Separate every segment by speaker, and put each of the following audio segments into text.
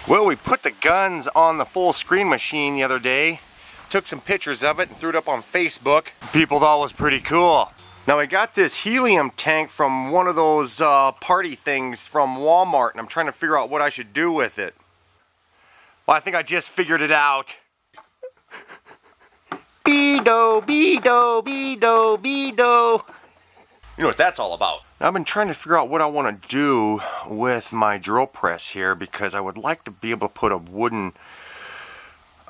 Speaker 1: Well, we put the guns on the full screen machine the other day, took some pictures of it and threw it up on Facebook. People thought it was pretty cool. Now I got this helium tank from one of those party things from Walmart, and I'm trying to figure out what I should do with it. Well, I think I just figured it out. Be-do, be-do, be-do, be-do. You know what that's all about. Now, I've been trying to figure out what I want to do with my drill press here, because I would like to be able to put a wooden,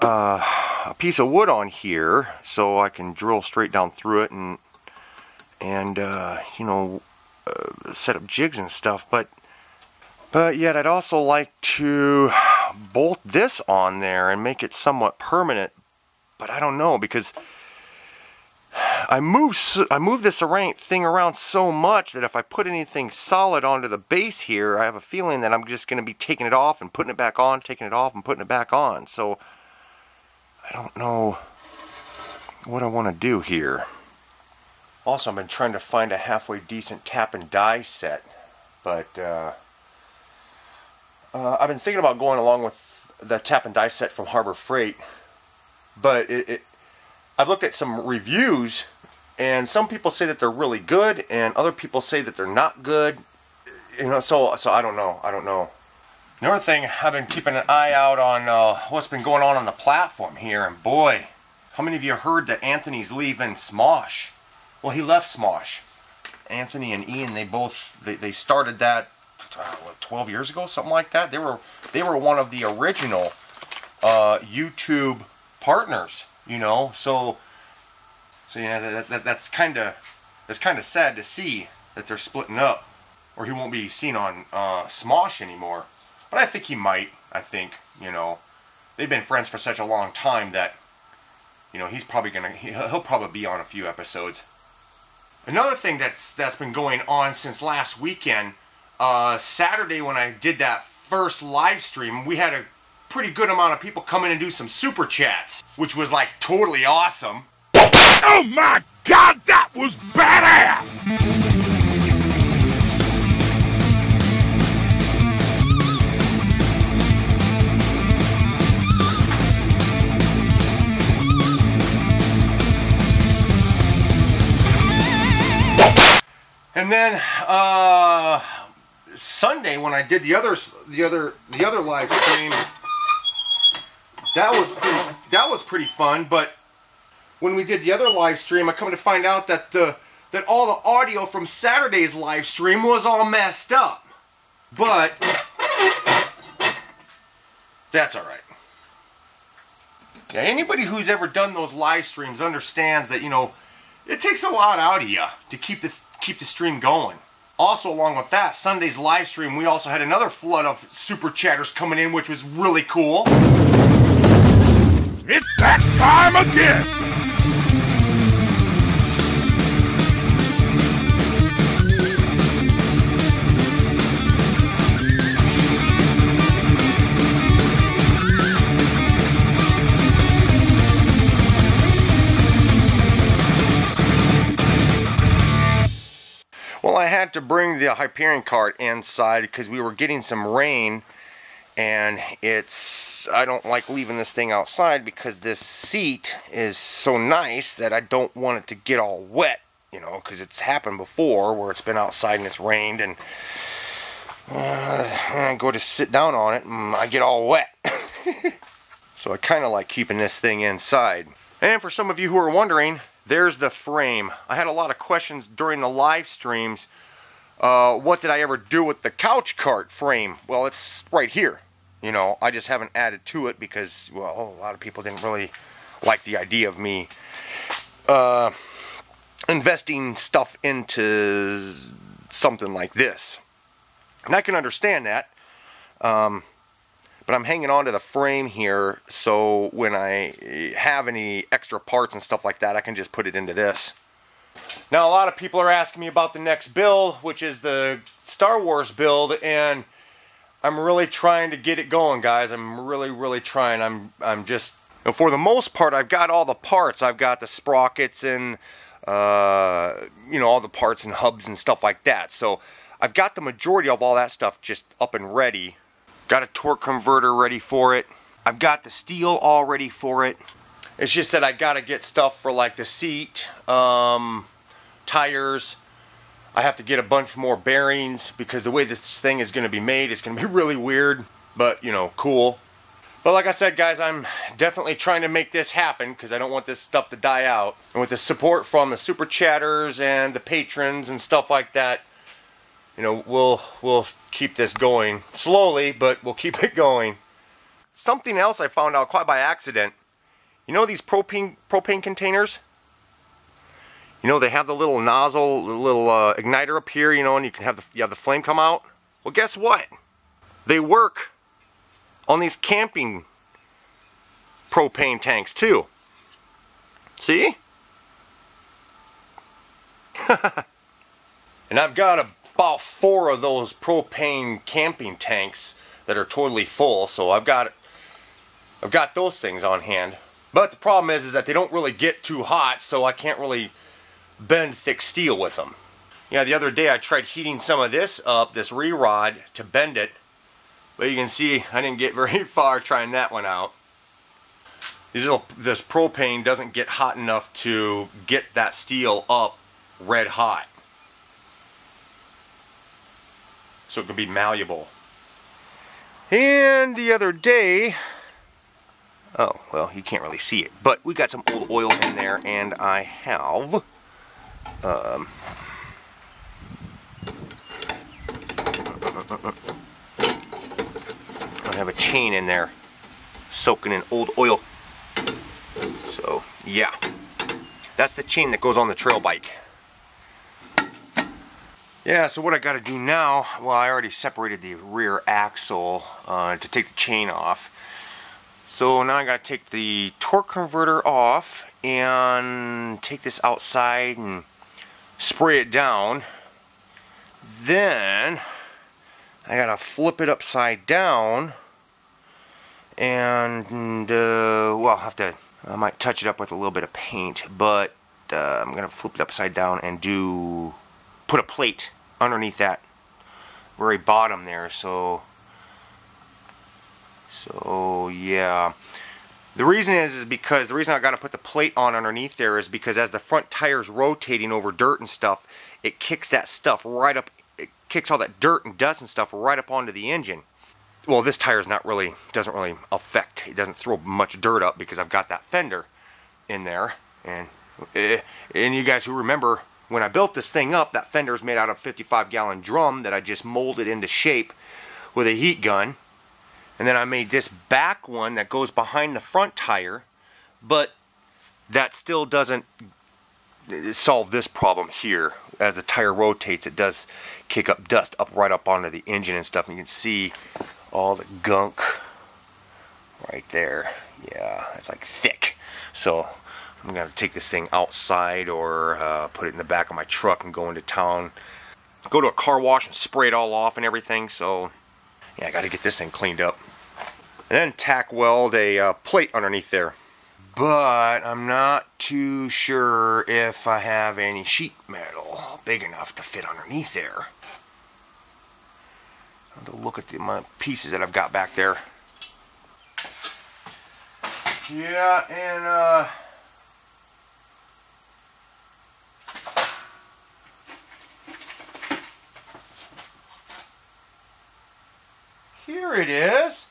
Speaker 1: a piece of wood on here so I can drill straight down through it and you know, set up jigs and stuff. But yet I'd also like to bolt this on there and make it somewhat permanent. But I don't know, because I move this thing around so much that if I put anything solid onto the base here, I have a feeling that I'm just going to be taking it off and putting it back on, taking it off and putting it back on. So I don't know what I want to do here. Also, I've been trying to find a halfway decent tap and die set, but I've been thinking about going along with the tap and die set from Harbor Freight, but I've looked at some reviews, and some people say that they're really good, and other people say that they're not good. You know, so I don't know. Another thing, I've been keeping an eye out on what's been going on the platform here, and boy, how many of you heard that Anthony's leaving Smosh? Well, he left Smosh. Anthony and Ian, they started that what, 12 years ago, something like that. They were one of the original YouTube partners, you know. So yeah, that's kind of sad to see that they're splitting up, or he won't be seen on Smosh anymore. But I think he might. I think, you know, they've been friends for such a long time that, you know, he'll probably be on a few episodes. Another thing that's been going on since last weekend, Saturday when I did that first live stream, we had a pretty good amount of people come in and do some super chats, which was like totally awesome.
Speaker 2: Oh my God, that was badass!
Speaker 1: And then Sunday when I did the other live stream, that was pretty fun. But when we did the other live stream, I come to find out that that all the audio from Saturday's live stream was all messed up. But that's all right. Yeah, anybody who's ever done those live streams understands that, you know, it takes a lot out of you to keep the stream going. Also, along with that, Sunday's live stream, we also had another flood of super chatters coming in, which was really cool.
Speaker 2: It's that time again!
Speaker 1: Well, I had to bring the Hyperion cart inside because we were getting some rain, and I don't like leaving this thing outside because this seat is so nice that I don't want it to get all wet, you know, because it's happened before where it's been outside and it's rained, and I go to sit down on it and I get all wet. So I kind of like keeping this thing inside. And for some of you who are wondering, there's the frame. I had a lot of questions during the live streams. What did I ever do with the couch cart frame? Well, it's right here. You know, I just haven't added to it because, well, a lot of people didn't really like the idea of me investing stuff into something like this. And I can understand that. But I'm hanging on to the frame here, so when I have any extra parts and stuff like that, I can just put it into this. Now, a lot of people are asking me about the next build, which is the Star Wars build, and I'm really trying to get it going, guys. I'm really trying. I'm just, you know, for the most part, I've got all the parts. I've got the sprockets and you know, all the parts and hubs and stuff like that. So I've got the majority of all that stuff just up and ready. Got a torque converter ready for it. I've got the steel all ready for it. It's just that I gotta get stuff for like the seat, tires. I have to get a bunch more bearings because the way this thing is gonna be made is gonna be really weird, but you know, cool. But like I said, guys, I'm definitely trying to make this happen because I don't want this stuff to die out. And with the support from the super chatters and the patrons and stuff like that, you know, we'll keep this going slowly, but we'll keep it going. Something else I found out quite by accident. You know these propane containers? You know, they have the little nozzle, the little igniter up here, you know, and you can have the flame come out. Well, guess what? They work on these camping propane tanks too. See? And I've got about 4 of those propane camping tanks that are totally full, so I've got those things on hand. But the problem is that they don't really get too hot, so I can't really bend thick steel with them. Yeah, the other day I tried heating some of this up, this re-rod, to bend it. But you can see I didn't get very far trying that one out. This propane doesn't get hot enough to get that steel up red hot. So it can be malleable. And the other day, oh, well, you can't really see it, but we got some old oil in there, and I have a chain in there soaking in old oil. So yeah, that's the chain that goes on the trail bike. Yeah, so what I got to do now, well, I already separated the rear axle to take the chain off. So now I got to take the torque converter off and take this outside and spray it down. Then I got to flip it upside down and well, I might touch it up with a little bit of paint, but I'm gonna flip it upside down and put a plate underneath that very bottom there. So yeah, the reason is because the reason I got to put the plate on underneath there is because as the front tire's rotating over dirt and stuff, it kicks that stuff right up. It kicks all that dirt and dust and stuff right up onto the engine. Well, this tire's doesn't really affect. It doesn't throw much dirt up because I've got that fender in there. And you guys who remember when I built this thing up, that fender is made out of 55-gallon drum that I just molded into shape with a heat gun. And then I made this back one that goes behind the front tire, but that still doesn't solve this problem here. As the tire rotates, it does kick up dust right up onto the engine and stuff. And you can see all the gunk right there. Yeah, it's like thick. So I'm going to take this thing outside or put it in the back of my truck and go into town. Go to a car wash and spray it all off and everything. So yeah, I got to get this thing cleaned up. And then tack weld a plate underneath there. But I'm not too sure if I have any sheet metal big enough to fit underneath there. I have to look at my pieces that I've got back there. Yeah, and here it is.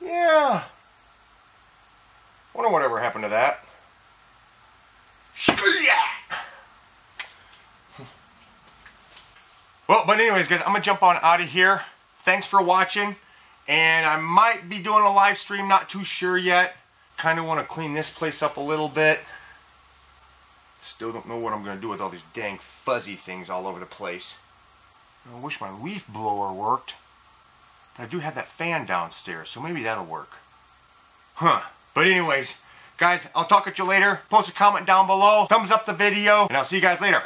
Speaker 1: Yeah. Wonder whatever happened to that. Well, but anyways, guys, I'm gonna jump on out of here. Thanks for watching, and I might be doing a live stream, not too sure yet. Kind of want to clean this place up a little bit. Still don't know what I'm gonna do with all these dang fuzzy things all over the place. I wish my leaf blower worked. But I do have that fan downstairs, so maybe that'll work. Huh. But anyways, guys, I'll talk at you later. Post a comment down below. Thumbs up the video, and I'll see you guys later.